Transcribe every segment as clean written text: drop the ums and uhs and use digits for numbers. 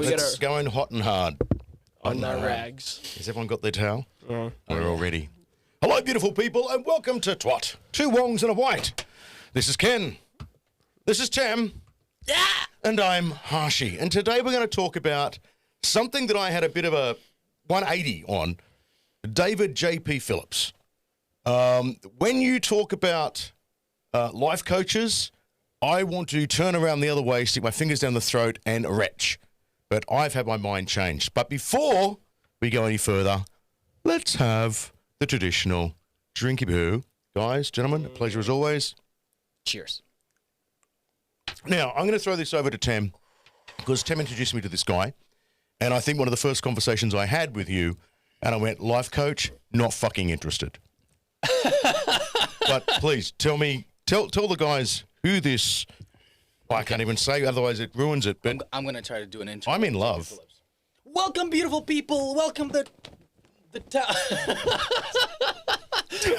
It's going hot and hard. On our rags. Has everyone got their towel? We're all ready. Hello, beautiful people, and welcome to Twat. Two Wongs and a White. This is Ken. This is Tam. Yeah! And I'm Harshy. And today we're going to talk about something that I had a bit of a 180 on. David JP Phillips. When you talk about life coaches, I want to turn around the other way, stick my fingers down the throat and retch. But I've had my mind changed. But before we go any further, let's have the traditional drinky boo. Guys, gentlemen, a pleasure as always. Cheers. Now, I'm going to throw this over to Tam, because Tam introduced me to this guy. And I think one of the first conversations I had with you, and I went, life coach, not fucking interested. But please, tell the guys who this... I can't even say, otherwise it ruins it. But I'm going to try to do an intro. I'm in love. Welcome, beautiful people. Welcome the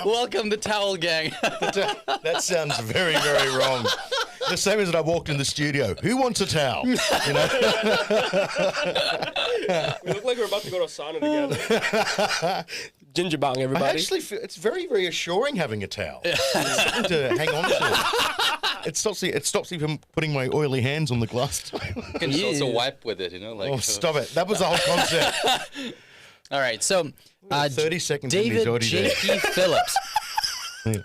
Welcome the towel gang. That sounds very, very wrong. The same as that I walked in the studio. Who wants a towel? You know? We look like we're about to go to a sauna together. Ginger bong, I everybody. actually feel it's very reassuring having a towel. It's something to hang on to. It stops me from putting my oily hands on the glass. You can also wipe with it, like. Oh, stop it. That was the whole concept. All right, so 30 seconds David and he's already JP Phillips.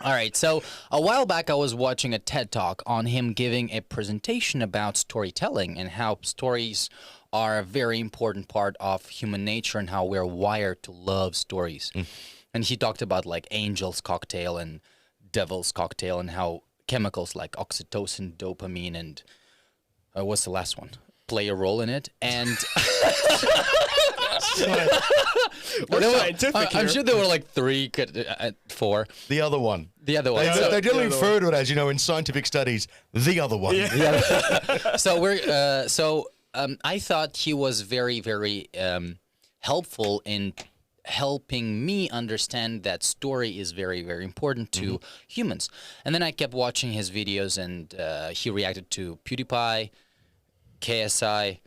All right, so a while back I was watching a TED Talk on him giving a presentation about storytelling and how stories are a very important part of human nature and how we're wired to love stories. And he talked about like angel's cocktail and devil's cocktail and how chemicals like oxytocin, dopamine, and what's the last one? Play a role in it. And I'm sure there were like 4. The other one. The other one. They generally refer to it as, in scientific studies, the other one. Yeah. So I thought he was very, very helpful in helping me understand that story is very, very important to humans. And then I kept watching his videos, and he reacted to PewDiePie, KSI.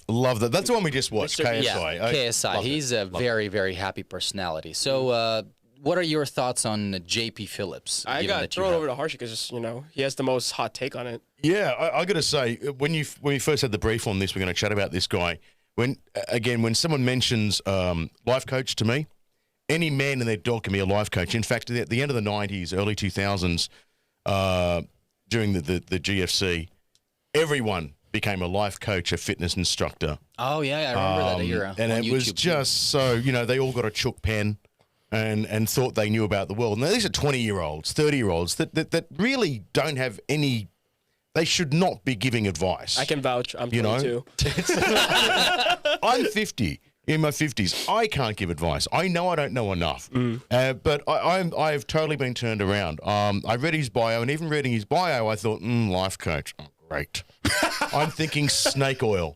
Love that. That's the one we just watched, KSI. Yeah, KSI. He's a very, very happy personality. So what are your thoughts on JP Phillips? I got thrown over to Harshy because, he has the most hot take on it. Yeah, I got to say, when we first had the brief on this, we're going to chat about this guy. When someone mentions life coach to me, any man and their dog can be a life coach. In fact, at the end of the 90s, early 2000s, during the GFC, everyone became a life coach, a fitness instructor. Oh, yeah, I remember that era. And it was just so, they all got a chook pen and thought they knew about the world. Now, these are 20-year-olds, 30-year-olds that really don't have any... They should not be giving advice. I can vouch. I'm 22. I'm 50, in my 50s. I can't give advice. I know I don't know enough. But I've totally been turned around. I read his bio, and even reading his bio, I thought, life coach. Oh, great. I'm thinking snake oil.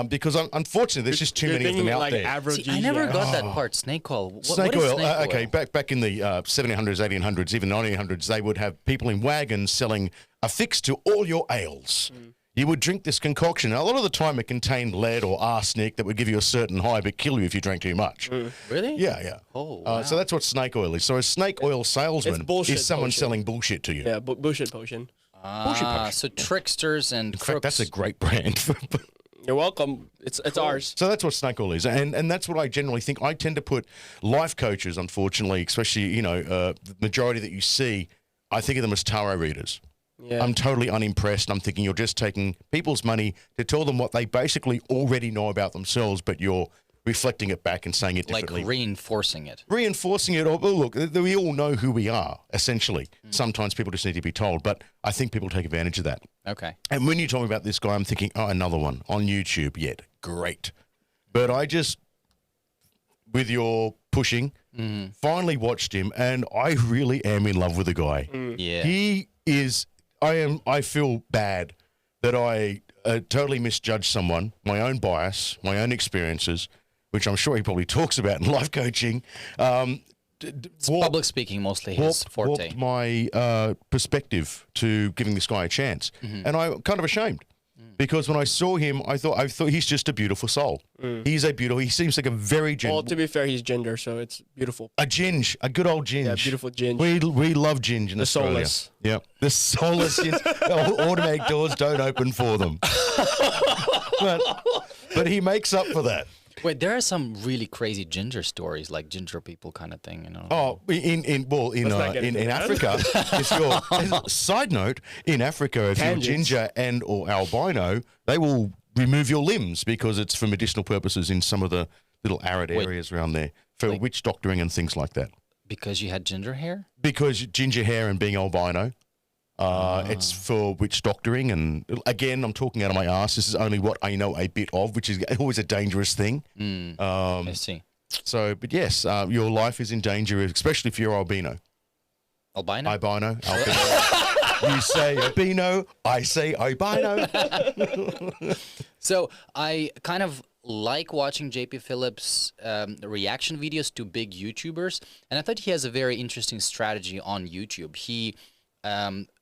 Because unfortunately, there's just too many of them out there. See, I never got that part. Snake oil. Snake oil. Snake oil? Okay, back in the 1700s, 1800s, even 1900s, they would have people in wagons selling a fix to all your ails. You would drink this concoction. A lot of the time, it contained lead or arsenic that would give you a certain high, but kill you if you drank too much. Really? Yeah. Oh, wow. So that's what snake oil is. So a snake oil salesman is someone selling bullshit to you. Yeah, bullshit potion. Bullshit potion. So tricksters and crooks. In fact, that's a great brand. You're welcome. It's ours. So that's what snake oil is, and that's what I generally think. I tend to put life coaches, unfortunately, especially the majority that you see, I think of them as tarot readers. Yeah. I'm totally unimpressed. I'm thinking you're just taking people's money to tell them what they basically already know about themselves, but you're reflecting it back and saying it differently. Like reinforcing it. Reinforcing it. Oh, look, we all know who we are, essentially. Sometimes people just need to be told, but I think people take advantage of that. Okay. And when you told me about this guy, I'm thinking, another one on YouTube. Yet great. But I just, with your pushing, finally watched him, and I really am in love with the guy. Yeah. He is, I feel bad that I totally misjudged someone, my own bias, my own experiences, which I'm sure he probably talks about in life coaching. Public speaking mostly his forte. Warped my perspective to giving this guy a chance. And I'm kind of ashamed. because when I saw him, I thought he's just a beautiful soul. He seems like a very Well, to be fair, he's ginger, so it's beautiful. a good old ginge. Yeah, beautiful ginge. We love ginge in The Australia. soulless. Yep, the soulless ginge. Automatic doors don't open for them. But he makes up for that. Wait, there are some really crazy ginger stories, like ginger people kind of thing, you know. Oh, in not get into that. Africa, side note, in Africa, if you're ginger and or albino, they will remove your limbs because it's for medicinal purposes in some of the little arid areas around there for witch doctoring and things like that. Because you had ginger hair? Because ginger hair and being albino. It's for witch doctoring, and again, I'm talking out of my ass. This is only what I know a bit of, which is always a dangerous thing. I see. So, but yes, your life is in danger, especially if you're albino. Albino? Albino. You say albino, I say albino. So I kind of like watching JP Phillips' reaction videos to big YouTubers, and I thought he has a very interesting strategy on YouTube. He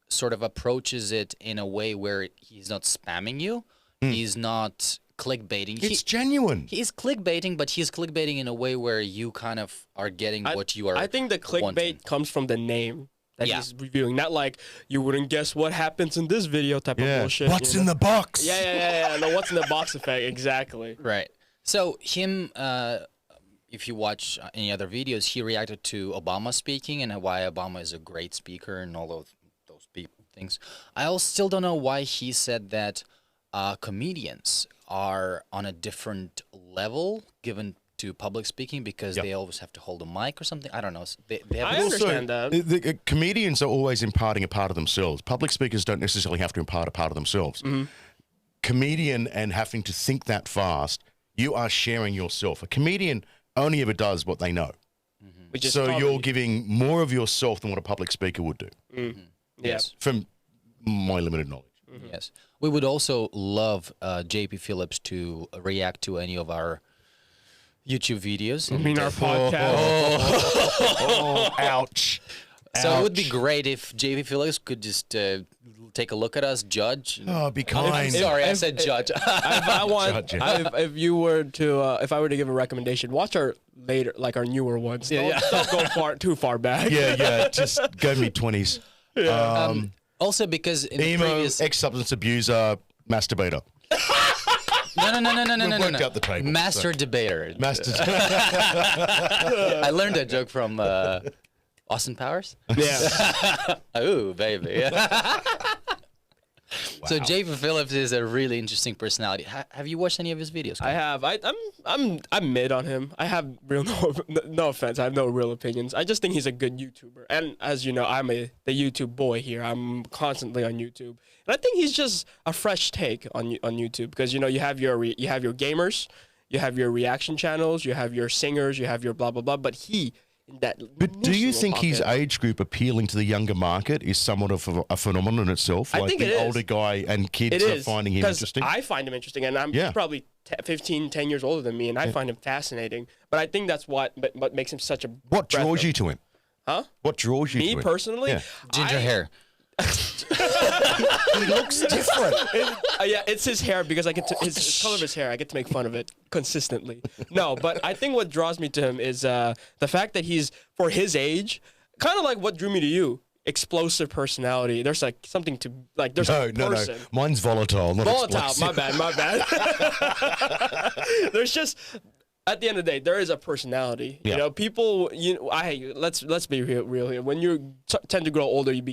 sort of approaches it in a way where he's not spamming you. He's not clickbaiting. It's genuine. He's clickbaiting, but he's clickbaiting in a way where you kind of are getting what you are. I think the clickbait wanting. comes from the name that he's reviewing, not like you wouldn't guess what happens in this video type of bullshit. What's in the box? Yeah. No, what's in the box effect? Exactly. Right. So him, if you watch any other videos, he reacted to Obama speaking and why Obama is a great speaker and all of those things. I still don't know why he said that comedians are on a different level given to public speaking because they always have to hold a mic or something. I don't know. They have I understand that. The comedians are always imparting a part of themselves. Public speakers don't necessarily have to impart a part of themselves. Comedian and having to think that fast, you are sharing yourself. A comedian only ever does what they know. Which is So comedy. you're giving more of yourself than what a public speaker would do. Yes. From my limited knowledge. Yes. We would also love JP Phillips to react to any of our YouTube videos. I mean, our podcast. Oh, ouch. So it would be great if JP Phillips could just take a look at us, judge. Oh, be kind. Sorry, I said judge. If you were to, if I were to give a recommendation, watch our later, like our newer ones. Don't go too far back. Yeah. Just go mid-20s. Also, because in the Emo, previous ex-substance abuser, masturbator. no. worked out the table, Master debater. I I learned that joke from Austin Powers. Yeah. Oh, baby. So JP Phillips is a really interesting personality. Have you watched any of his videos? I have. I'm mid on him. I have no offense. I have no real opinions. I just think he's a good YouTuber. And as you know, I'm the YouTube boy here. I'm constantly on YouTube, and I think he's just a fresh take on YouTube because you have your gamers, you have your reaction channels, you have your singers, you have your blah blah blah. But do you think his age group appealing to the younger market is somewhat of a phenomenon in itself? I Like think the it is. older guy and kids are finding him interesting? I find him interesting, and I'm probably 10 years older than me, and I find him fascinating. But I think that's what makes him such a What draws you to him? Huh? What draws you to him? Me personally? Yeah. Ginger hair. He looks different. Yeah, it's his hair because I get to his color of his hair. I get to make fun of it consistently. No, but I think what draws me to him is the fact that he's for his age, kind of like what drew me to you. Explosive personality. There's like something to like. There's a person. No. Mine's volatile, not Volatile. explosive. My bad. There's just. At the end of the day, there is a personality. Yeah. You know, people. Let's be real here. When you tend to grow older, you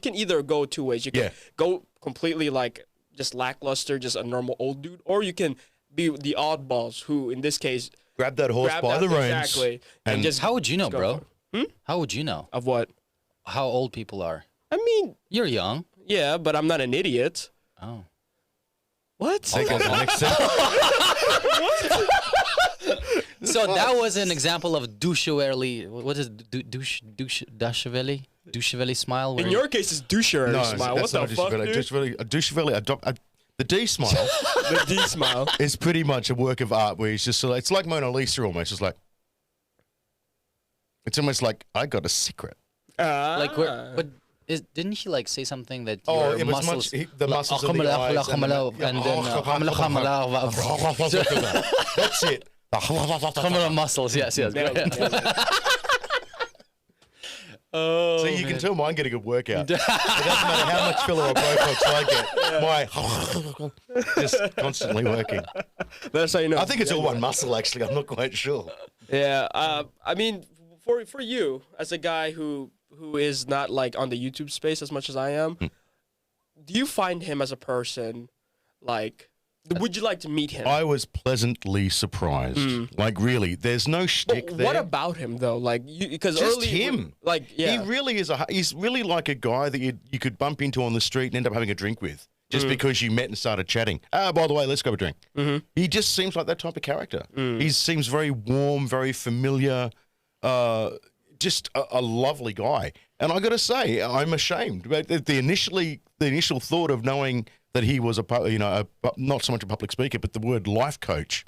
can either go two ways. You can go completely like just lackluster, just a normal old dude, or you can be the oddballs who, in this case, Grab that horse by the reins. exactly, and just How would you know, go bro? for it. How would you know Of what? how old people are? I mean, You're young. yeah, but I'm not an idiot. Oh. What? Okay, that makes sense. So that was an example of douche-welly. What is douche-welly smile? In your case, it's doucher No, smile. What that's the not fuck, dude? a douche-velly. The D smile The D smile. is pretty much a work of art where he's just sort of, it's like Mona Lisa almost. It's almost like I got a secret. Like, but Didn't he like say something that Oh, your it was muscles, the muscles in the eyes. And that's it. muscles. Yes. So you can tell mine get a good workout. It doesn't matter how much filler or Botox I get. My just constantly working. That's how you know. I think it's all one muscle, actually. I'm not quite sure. Yeah. I mean, for you as a guy who is not like on the YouTube space as much as I am, do you find him as a person like? Would you like to meet him? I was pleasantly surprised. Like, really, there's no shtick there. What about him though? Like, because Just early, him. like, yeah, He really is he's really like a guy that you could bump into on the street and end up having a drink with just because you met and started chatting. By the way, let's go have a drink. He just seems like that type of character. He seems very warm, very familiar, just a lovely guy. And I got to say, I'm ashamed. The initial thought of knowing that he was not so much a public speaker, but the word life coach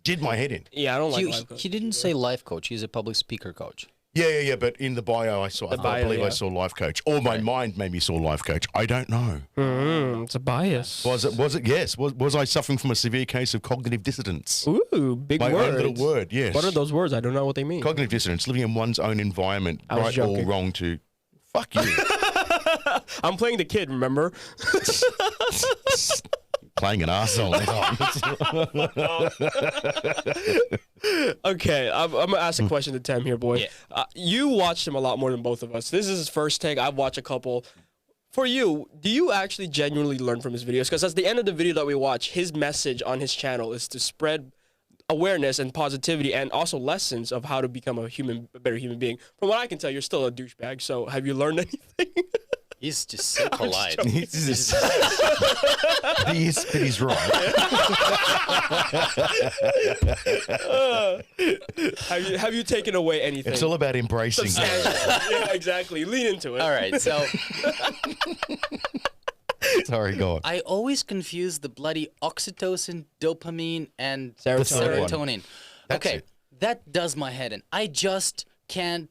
did my head in. yeah, I don't like life coach. He didn't say life coach. He's a public speaker coach. Yeah. But in the bio, I saw life coach. Or my mind made me saw life coach. I don't know. It's a bias. Was it? Yes. Was I suffering from a severe case of cognitive dissonance? Ooh, big My words. own little word. Yes. What are those words? I don't know what they mean. Cognitive dissonance, living in one's own environment, I was right joking. or wrong to. Fuck you. I'm playing the kid, remember? Playing an arsehole. Okay, I'm gonna ask a question to Tem here, boy. Yeah. You watched him a lot more than both of us. This is his first take. I've watched a couple. For you, do you actually genuinely learn from his videos? Because at the end of the video that we watch, his message on his channel is to spread awareness and positivity and also lessons of how to become a better human being. From what I can tell, you're still a douchebag. So have you learned anything? He's just so polite. He's right. Have you taken away anything? It's all about embracing. Yeah, exactly. Lean into it. All right, so Sorry, go on. I always confuse the bloody oxytocin, dopamine, and Serotonin. serotonin. That's Okay, it. that does my head in. I just can't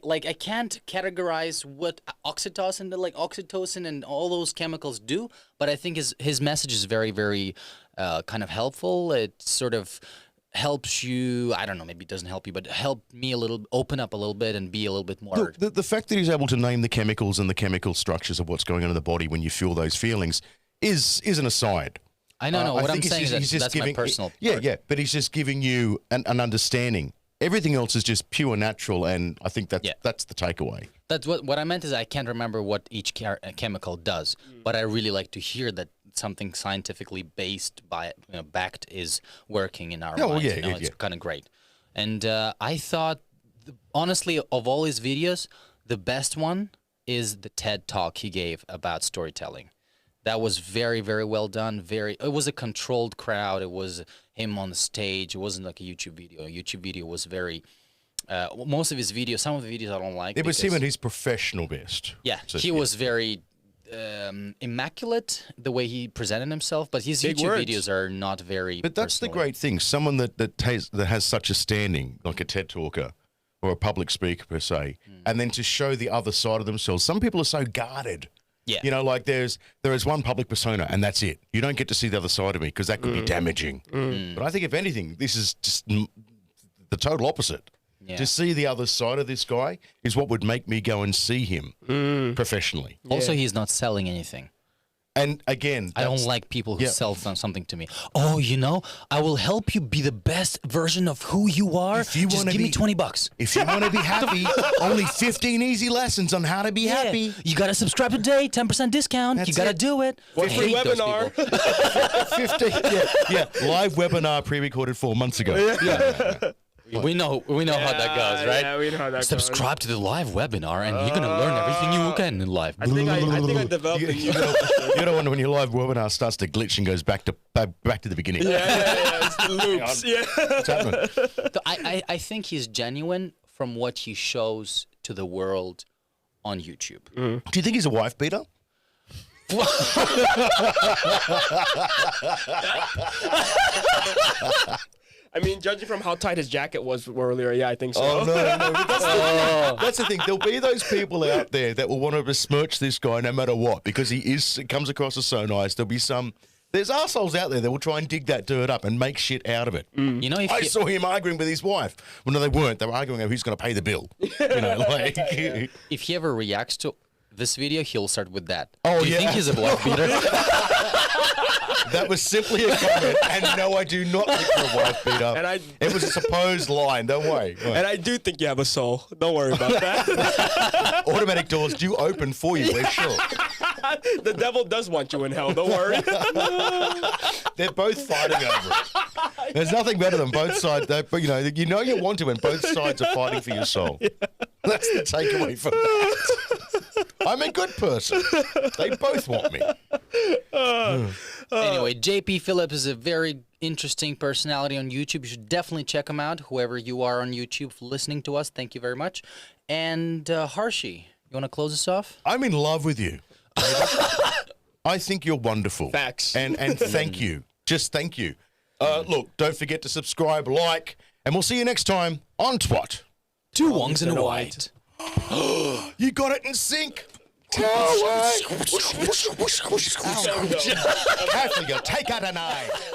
I can't categorize what oxytocin and all those chemicals do, but I think his message is very, very kind of helpful. It sort of helps you, I don't know, maybe it doesn't help you, but help me open up a little bit and be a little bit more. Look, the fact that he's able to name the chemicals and the chemical structures of what's going on in the body when you feel those feelings is an aside. I know, what I'm think saying is that's my personal part. Yeah, but he's just giving you an understanding. Everything else is just pure natural, and I think that's the takeaway. That's what I meant is I can't remember what each chemical does, but I really like to hear that something scientifically backed is working in our minds. It's kind of great. And I thought, honestly, of all his videos, the best one is the TED Talk he gave about storytelling. That was very, very well done. It was a controlled crowd. It was him on the stage. It wasn't like a YouTube video. A YouTube video was very. Most of his videos, some of the videos I don't like. It was him at his professional best. Yeah, he was very immaculate the way he presented himself, but his YouTube videos are not very. But that's the great thing. Someone that has such a standing, like a TED talker or a public speaker per se, and then to show the other side of themselves. Some people are so guarded. Yeah. You know, like there is one public persona and that's it. You don't get to see the other side of me because that could be damaging. But I think if anything, this is just the total opposite. Yeah. To see the other side of this guy is what would make me go and see him professionally. Also, he's not selling anything. And again, I don't like people who sell something to me. Oh, I will help you be the best version of who you are. Just give me $20. If you want to be happy, only 15 easy lessons on how to be happy. You got to subscribe today, 10% discount. You got to do it. Free webinar. 15, live webinar pre-recorded 4 months ago. We know how that goes, right? Yeah, we know how that Subscribe to the live webinar, and you're gonna learn everything you can in life. I think I developed a new. You know when your live webinar starts to glitch and goes back to the beginning. Yeah. It's the loops. Yeah. What's happening? So I think he's genuine from what he shows to the world on YouTube. Do you think he's a wife beater? mean, judging from how tight his jacket was earlier, yeah, I think so. Oh, no. That's the thing. There'll be those people out there that will want to besmirch this guy no matter what because he comes across as so nice. There'll be there's assholes out there that will try and dig that dirt up and make shit out of it. You know, I saw him arguing with his wife. Well, no, they weren't. They were arguing over who's going to pay the bill. If he ever reacts to this video, he'll start with that. Oh, Do you think he's a wife beater? That was simply a comment, and no, I do not think you're a wife beater. It was a supposed line, don't worry. And I do think you have a soul. Don't worry about that. Automatic doors do open for you, we're sure. The devil does want you in hell, don't worry. They're both fighting over it. There's nothing better than both sides. You know you want to when both sides are fighting for your soul. Yeah. That's the takeaway from that. I'm a good person. They both want me. Anyway, JP Phillips is a very interesting personality on YouTube. You should definitely check him out, whoever you are on YouTube listening to us. Thank you very much. And Harshi, you want to close us off? I'm in love with you. I think you're wonderful. Facts. And thank you. Just thank you. Look, don't forget to subscribe, like, and we'll see you next time on Twat. Two Wongs and a White. You got it in sync. Carefully, take out a knife.